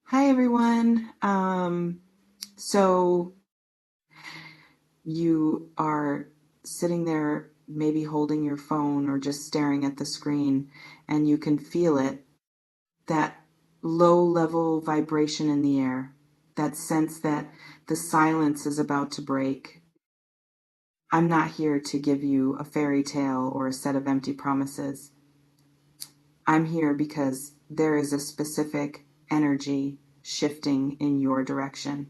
Hi everyone. So you are sitting there, maybe holding your phone or just staring at the screen, and you can feel it, that low level vibration in the air, that sense that the silence is about to break. I'm not here to give you a fairy tale or a set of empty promises. I'm here because there is a specific energy shifting in your direction.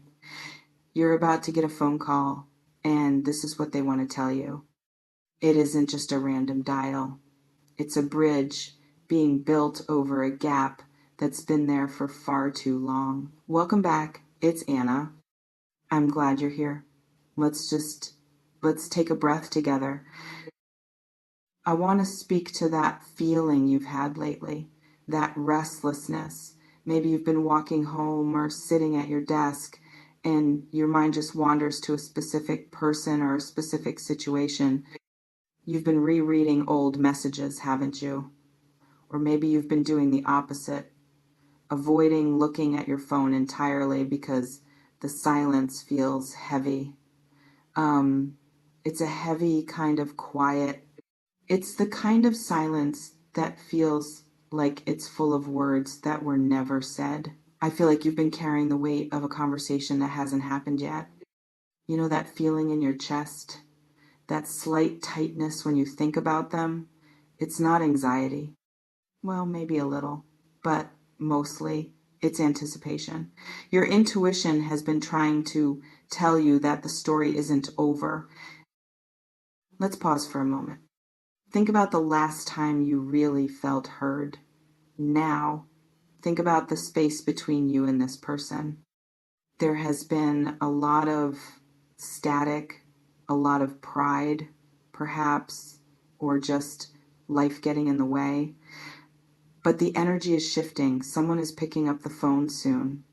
You're about to get a phone call, and this is what they want to tell you. It isn't just a random dial, it's a bridge being built over a gap that's been there for far too long. Welcome back. It's Anna. I'm glad you're here. Let's take a breath together. I want to speak to that feeling you've had lately, that restlessness. Maybe you've been walking home or sitting at your desk and your mind just wanders to a specific person or a specific situation. You've been rereading old messages, haven't you? Or maybe you've been doing the opposite, avoiding looking at your phone entirely because the silence feels heavy. It's a heavy kind of quiet. It's the kind of silence that feels like it's full of words that were never said. I feel like you've been carrying the weight of a conversation that hasn't happened yet. You know that feeling in your chest? That slight tightness when you think about them? It's not anxiety. Well, maybe a little, but mostly it's anticipation. Your intuition has been trying to tell you that the story isn't over. Let's pause for a moment. Think about the last time you really felt heard. Now, think about the space between you and this person. There has been a lot of static, a lot of pride, perhaps, or just life getting in the way. But the energy is shifting. Someone is picking up the phone soon.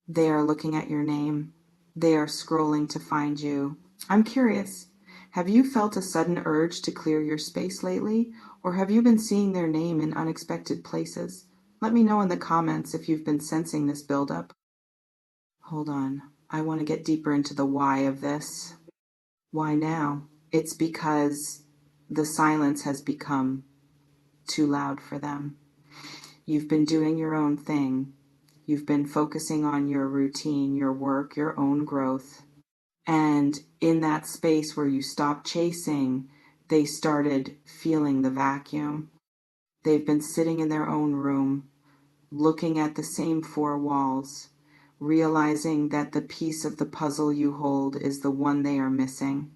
They are looking at your name. They are scrolling to find you. I'm curious. Have you felt a sudden urge to clear your space lately? Or have you been seeing their name in unexpected places? Let me know in the comments if you've been sensing this buildup. Hold on. I want to get deeper into the why of this. Why now? It's because the silence has become too loud for them. You've been doing your own thing. You've been focusing on your routine, your work, your own growth. And in that space where you stopped chasing, they started feeling the vacuum. They've been sitting in their own room, looking at the same four walls, realizing that the piece of the puzzle you hold is the one they are missing.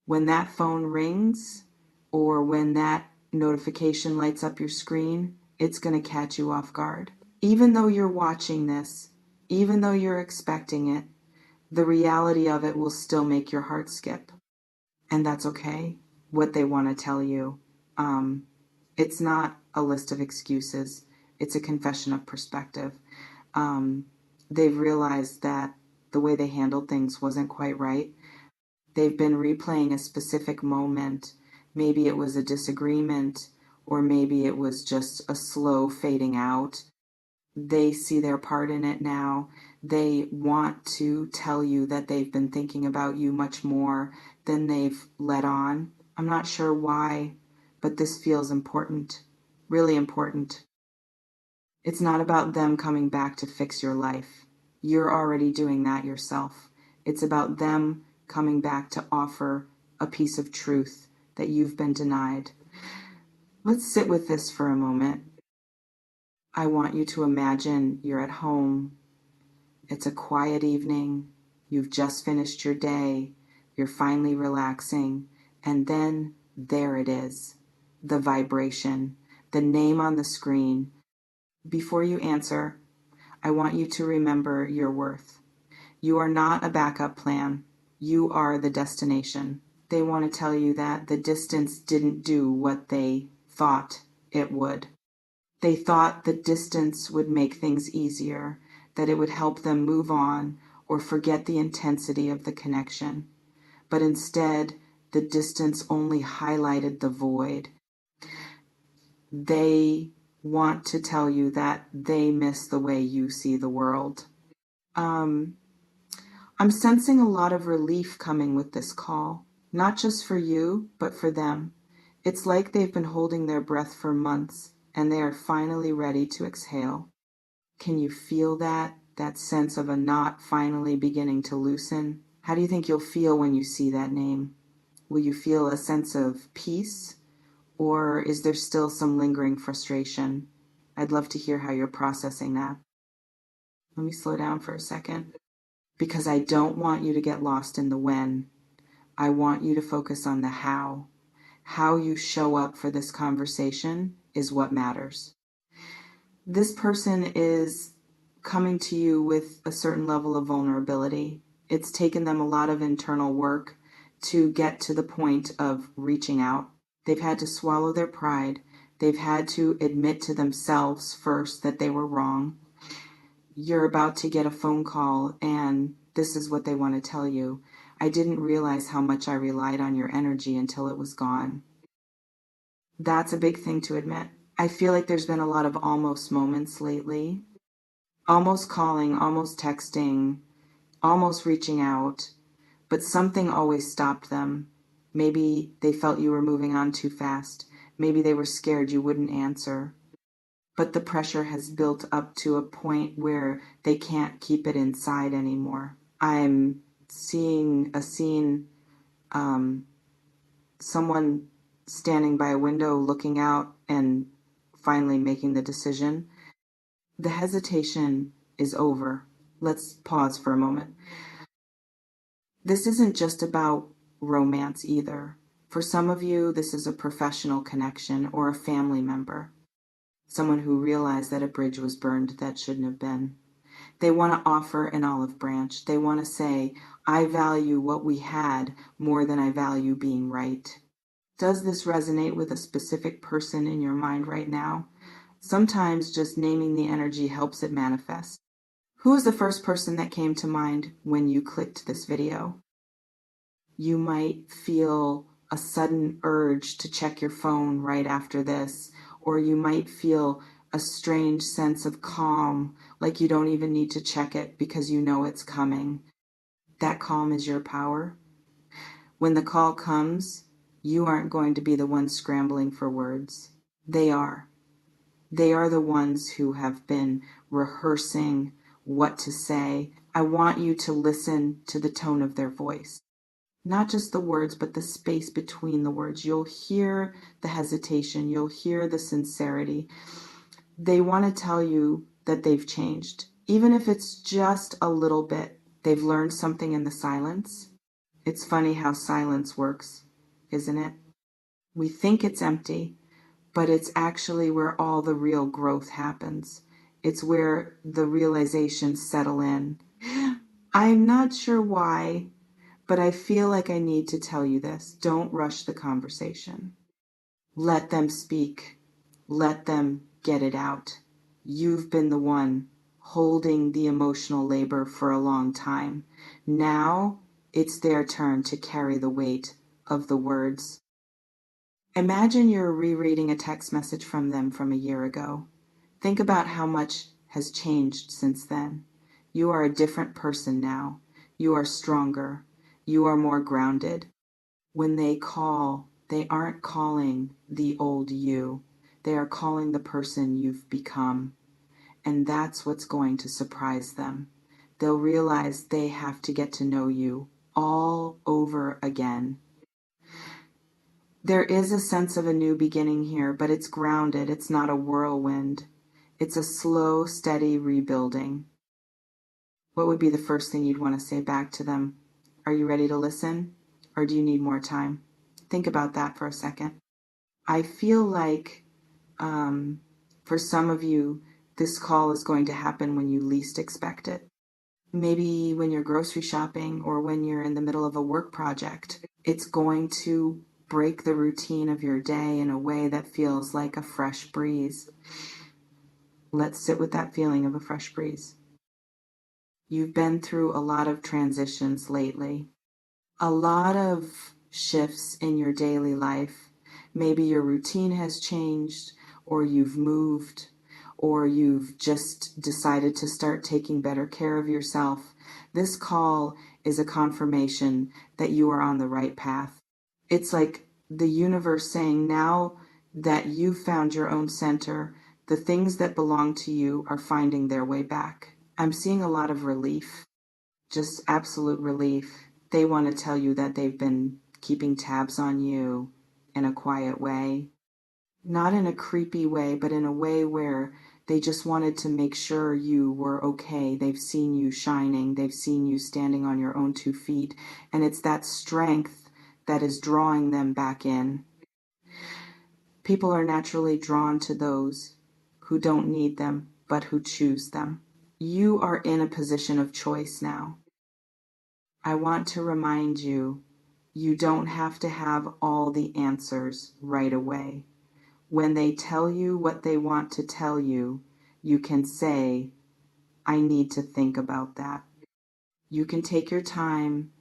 When that phone rings, or when that notification lights up your screen, it's going to catch you off guard. Even though you're watching this, even though you're expecting it, the reality of it will still make your heart skip. And that's okay. What they want to tell you. It's not a list of excuses. It's a confession of perspective. They've realized that the way they handled things wasn't quite right. They've been replaying a specific moment. Maybe it was a disagreement, or maybe it was just a slow fading out. They see their part in it now. They want to tell you that they've been thinking about you much more than they've let on. I'm not sure why, but this feels important, really important. It's not about them coming back to fix your life. You're already doing that yourself. It's about them coming back to offer a piece of truth that you've been denied. Let's sit with this for a moment. I want you to imagine you're at home. It's a quiet evening. You've just finished your day. You're finally relaxing. And then there it is, the vibration, the name on the screen. Before you answer, I want you to remember your worth. You are not a backup plan. You are the destination. They want to tell you that the distance didn't do what they thought it would. They thought the distance would make things easier, that it would help them move on or forget the intensity of the connection. But instead, the distance only highlighted the void. They want to tell you that they miss the way you see the world. Um, I'm sensing a lot of relief coming with this call, not just for you, but for them. It's like they've been holding their breath for months and they are finally ready to exhale. Can you feel that? That sense of a knot finally beginning to loosen? How do you think you'll feel when you see that name? Will you feel a sense of peace, or is there still some lingering frustration? I'd love to hear how you're processing that. Let me slow down for a second because I don't want you to get lost in the when. I want you to focus on the how. How you show up for this conversation is what matters. This person is coming to you with a certain level of vulnerability. It's taken them a lot of internal work to get to the point of reaching out. They've had to swallow their pride. They've had to admit to themselves first that they were wrong. You're about to get a phone call, and this is what they want to tell you. I didn't realize how much I relied on your energy until it was gone. That's a big thing to admit. I feel like there's been a lot of almost moments lately. Almost calling, almost texting, almost reaching out, but something always stopped them. Maybe they felt you were moving on too fast. Maybe they were scared you wouldn't answer. But the pressure has built up to a point where they can't keep it inside anymore. I'm seeing a scene, someone standing by a window looking out and finally making the decision. The hesitation is over. Let's pause for a moment. This isn't just about romance either. For some of you, this is a professional connection or a family member, someone who realized that a bridge was burned that shouldn't have been. They want to offer an olive branch. They want to say, I value what we had more than I value being right. Does this resonate with a specific person in your mind right now? Sometimes just naming the energy helps it manifest. Who is the first person that came to mind when you clicked this video? You might feel a sudden urge to check your phone right after this, or you might feel a strange sense of calm, like you don't even need to check it because you know it's coming. That calm is your power. When the call comes, you aren't going to be the one scrambling for words. They are. They are the ones who have been rehearsing what to say. I want you to listen to the tone of their voice. Not just the words, but the space between the words. You'll hear the hesitation. You'll hear the sincerity. They want to tell you that they've changed. Even if it's just a little bit, they've learned something in the silence. It's funny how silence works, isn't it? We think it's empty, but it's actually where all the real growth happens. It's where the realizations settle in. I'm not sure why, but I feel like I need to tell you this. Don't rush the conversation. Let them speak. Let them get it out. You've been the one holding the emotional labor for a long time. Now it's their turn to carry the weight of the words. Imagine you're rereading a text message from them from a year ago. Think about how much has changed since then. You are a different person now. You are stronger. You are more grounded. When they call, they aren't calling the old you. They are calling the person you've become. And that's what's going to surprise them. They'll realize they have to get to know you all over again. There is a sense of a new beginning here, but it's grounded. It's not a whirlwind. It's a slow, steady rebuilding. What would be the first thing you'd want to say back to them? Are you ready to listen, or do you need more time? Think about that for a second. I feel like for some of you, this call is going to happen when you least expect it. Maybe when you're grocery shopping or when you're in the middle of a work project. It's going to break the routine of your day in a way that feels like a fresh breeze. Let's sit with that feeling of a fresh breeze. You've been through a lot of transitions lately, a lot of shifts in your daily life. Maybe your routine has changed, or you've moved, or you've just decided to start taking better care of yourself, this call is a confirmation that you are on the right path. It's like the universe saying, now that you've found your own center, the things that belong to you are finding their way back. I'm seeing a lot of relief, just absolute relief. They want to tell you that they've been keeping tabs on you in a quiet way. Not in a creepy way, but in a way where they just wanted to make sure you were okay. They've seen you shining. They've seen you standing on your own 2 feet. And it's that strength that is drawing them back in. People are naturally drawn to those who don't need them, but who choose them. You are in a position of choice now. I want to remind you, you don't have to have all the answers right away. When they tell you what they want to tell you, you can say, I need to think about that. You can take your time.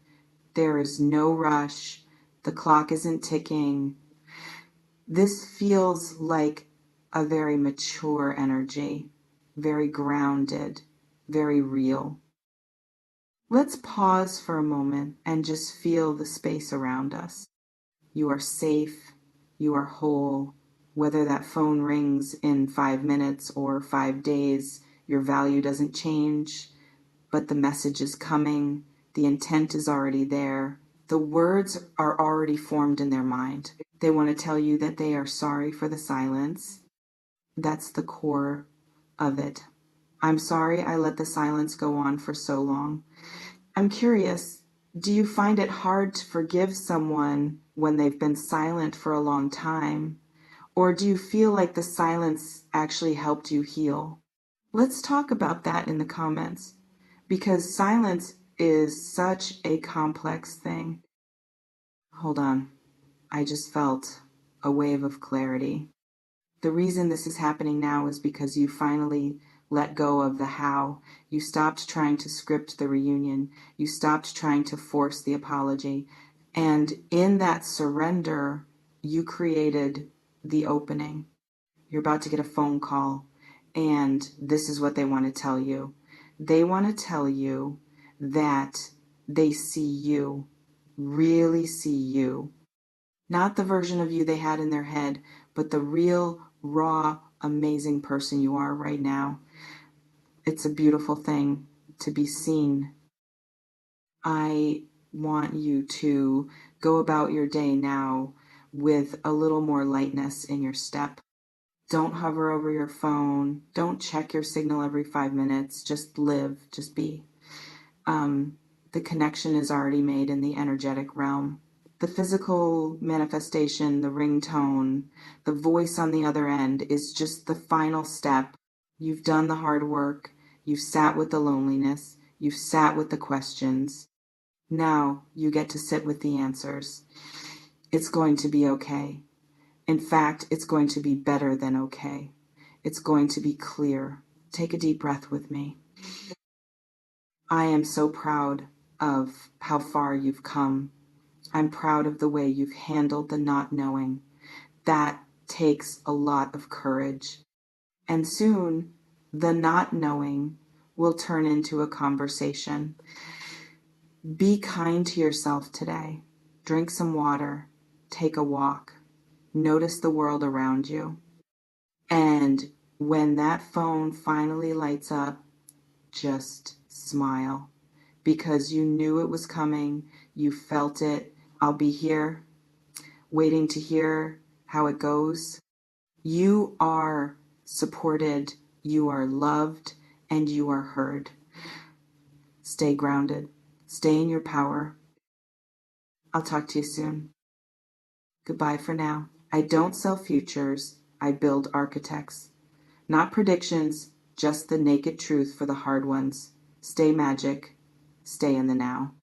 There is no rush. The clock isn't ticking. This feels like a very mature energy, very grounded, very real. Let's pause for a moment and just feel the space around us. You are safe. You are whole. Whether that phone rings in 5 minutes or 5 days, your value doesn't change, but the message is coming. The intent is already there. The words are already formed in their mind. They want to tell you that they are sorry for the silence. That's the core of it. I'm sorry I let the silence go on for so long. I'm curious, do you find it hard to forgive someone when they've been silent for a long time? Or do you feel like the silence actually helped you heal? Let's talk about that in the comments, because silence is such a complex thing. Hold on, I just felt a wave of clarity. The reason this is happening now is because you finally let go of the how. You stopped trying to script the reunion. You stopped trying to force the apology. And in that surrender, you created the opening. You're about to get a phone call, and this is what they want to tell you. They want to tell you that they see you, really see you. Not the version of you they had in their head, but the real, raw, amazing person you are right now. It's a beautiful thing to be seen. I want you to go about your day now with a little more lightness in your step. Don't hover over your phone. Don't check your signal every 5 minutes. Just live, just be. The connection is already made in the energetic realm. The physical manifestation, the ringtone, the voice on the other end is just the final step. You've done the hard work. You've sat with the loneliness. You've sat with the questions. Now you get to sit with the answers. It's going to be okay. In fact, it's going to be better than okay. It's going to be clear. Take a deep breath with me. I am so proud of how far you've come. I'm proud of the way you've handled the not knowing. That takes a lot of courage. And soon, the not knowing will turn into a conversation. Be kind to yourself today. Drink some water. Take a walk. Notice the world around you. And when that phone finally lights up, just smile, because you knew it was coming. You felt it. I'll be here waiting to hear how it goes. You are supported, you are loved, and you are heard. Stay grounded. Stay in your power. I'll talk to you soon. Goodbye for now. I don't sell futures. I build architects. Not predictions, just the naked truth for the hard ones. Stay magic. Stay in the now.